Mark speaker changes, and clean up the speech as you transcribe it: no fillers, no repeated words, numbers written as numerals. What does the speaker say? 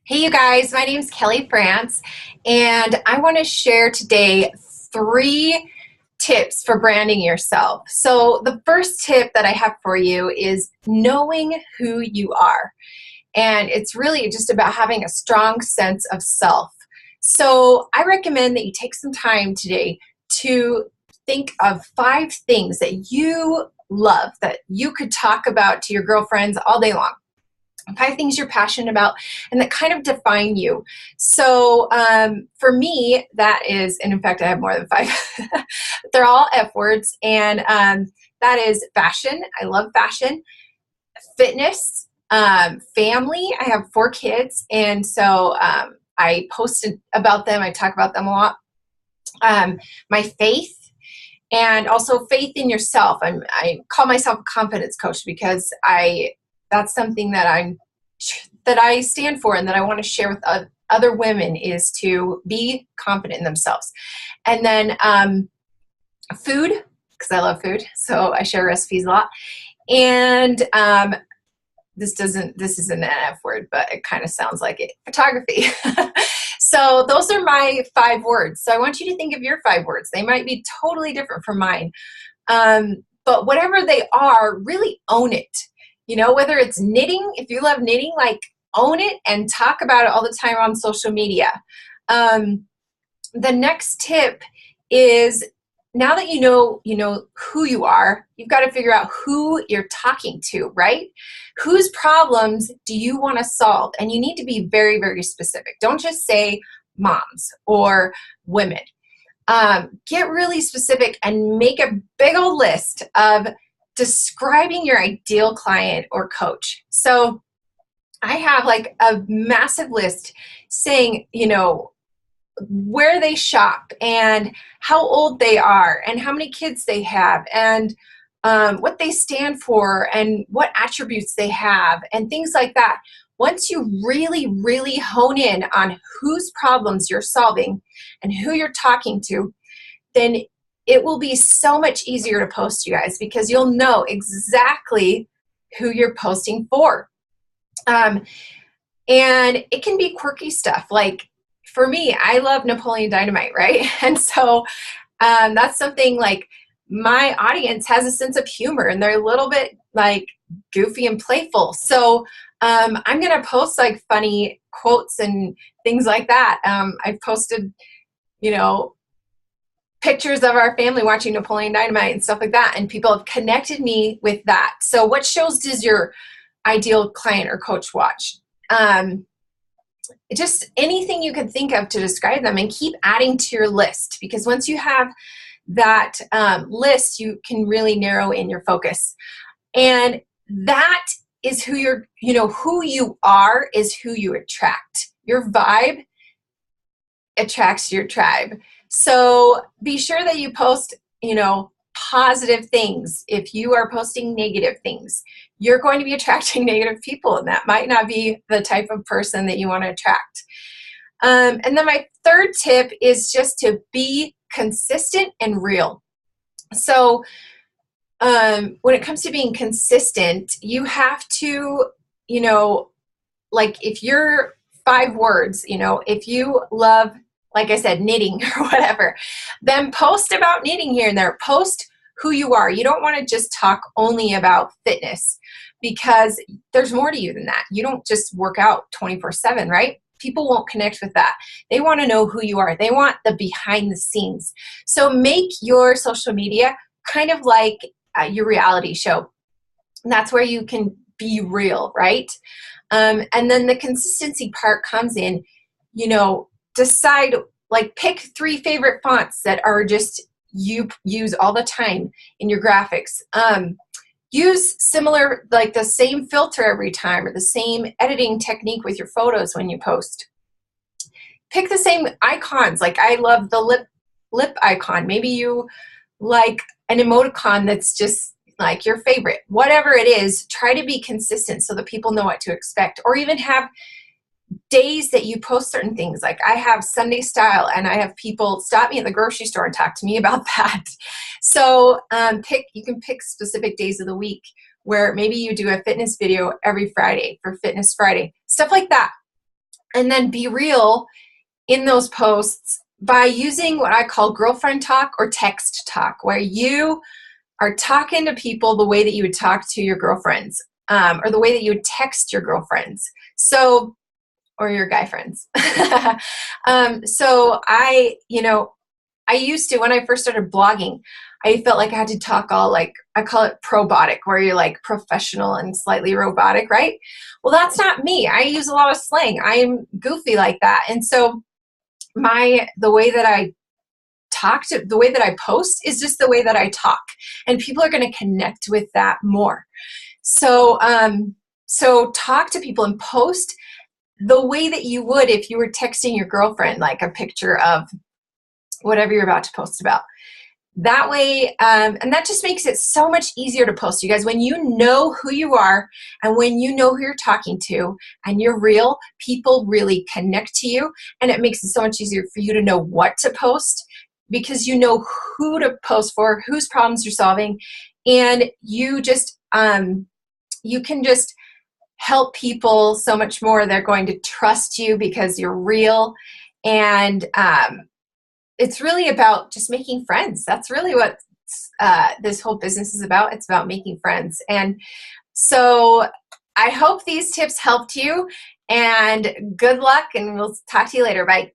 Speaker 1: Hey you guys, my name is Kelli France, and I want to share today 3 tips for branding yourself. So the first tip that I have for you is knowing who you are. And it's really just about having a strong sense of self. So I recommend that you take some time today to think of 5 things that you love, that you could talk about to your girlfriends all day long. 5 things you're passionate about and that kind of define you. So for me, that is, and in fact, I have more than 5. They're all F words. And that is fashion. I love fashion, fitness, family. I have 4 kids. And so I posted about them. I talk about them a lot. My faith. And also faith in yourself. I call myself a confidence coach because that's something that I stand for and that I want to share with other women, is to be confident in themselves. And then food, because I love food, so I share recipes a lot. And this isn't an F word, but it kind of sounds like it. Photography. So those are my 5 words. So I want you to think of your 5 words. They might be totally different from mine. But whatever they are, really own it. You know, whether it's knitting, if you love knitting, like own it and talk about it all the time on social media. The next tip is, now that you know who you are, you've got to figure out who you're talking to, right? Whose problems do you want to solve? And you need to be very, very specific. Don't just say moms or women. Get really specific and make a big old list of describing your ideal client or coach. So I have like a massive list saying, where they shop and how old they are and how many kids they have and what they stand for and what attributes they have and things like that. Once you really, really hone in on whose problems you're solving and who you're talking to, then it will be so much easier to post, you guys, because you'll know exactly who you're posting for. And it can be quirky stuff. Like for me, I love Napoleon Dynamite, right? And so that's something like my audience has a sense of humor and they're a little bit like goofy and playful. So I'm going to post like funny quotes and things like that. I've posted, pictures of our family watching Napoleon Dynamite and stuff like that, and people have connected me with that. So what shows does your ideal client or coach watch? Just anything you can think of to describe them, and keep adding to your list, because once you have that list, you can really narrow in your focus. And that is who who you are is who you attract. Your vibe attracts your tribe. So be sure that you post, positive things. If you are posting negative things, you're going to be attracting negative people, and that might not be the type of person that you want to attract. And then my third tip is just to be consistent and real. So when it comes to being consistent, you have to, like if you're 5 words, if you love, like I said, knitting or whatever, then post about knitting here and there. Post who you are. You don't want to just talk only about fitness, because there's more to you than that. You don't just work out 24/7, right? People won't connect with that. They want to know who you are. They want the behind the scenes. So make your social media kind of like your reality show. And that's where you can be real, right? And then the consistency part comes in, decide, like pick 3 favorite fonts that are just you use all the time in your graphics. Use similar, like the same filter every time, or the same editing technique with your photos when you post. Pick the same icons. Like I love the lip icon. Maybe you like an emoticon that's just like your favorite. Whatever it is, try to be consistent so that people know what to expect. Or even have days that you post certain things. Like I have Sunday style, and I have people stop me at the grocery store and talk to me about that. So you can pick specific days of the week where maybe you do a fitness video every Friday for Fitness Friday, stuff like that. and then be real in those posts by using what I call girlfriend talk or text talk, where you are talking to people the way that you would talk to your girlfriends, or the way that you would text your girlfriends. So, or your guy friends. So I used to, when I first started blogging, I felt like I had to talk all like, I call it probotic, where you're like professional and slightly robotic, right? Well, that's not me. I use a lot of slang. I'm goofy like that. And so the way that I the way that I post is just the way that I talk. And people are going to connect with that more. So, so talk to people and post the way that you would if you were texting your girlfriend, like a picture of whatever you're about to post about. That way, and that just makes it so much easier to post, you guys. When you know who you are and when you know who you're talking to and you're real, people really connect to you, and it makes it so much easier for you to know what to post because you know who to post for, whose problems you're solving, and you just you can just help people so much more. They're going to trust you because you're real, and it's really about just making friends. That's really what this whole business is about. It's about making friends. And so I hope these tips helped you, and good luck, and we'll talk to you later. Bye.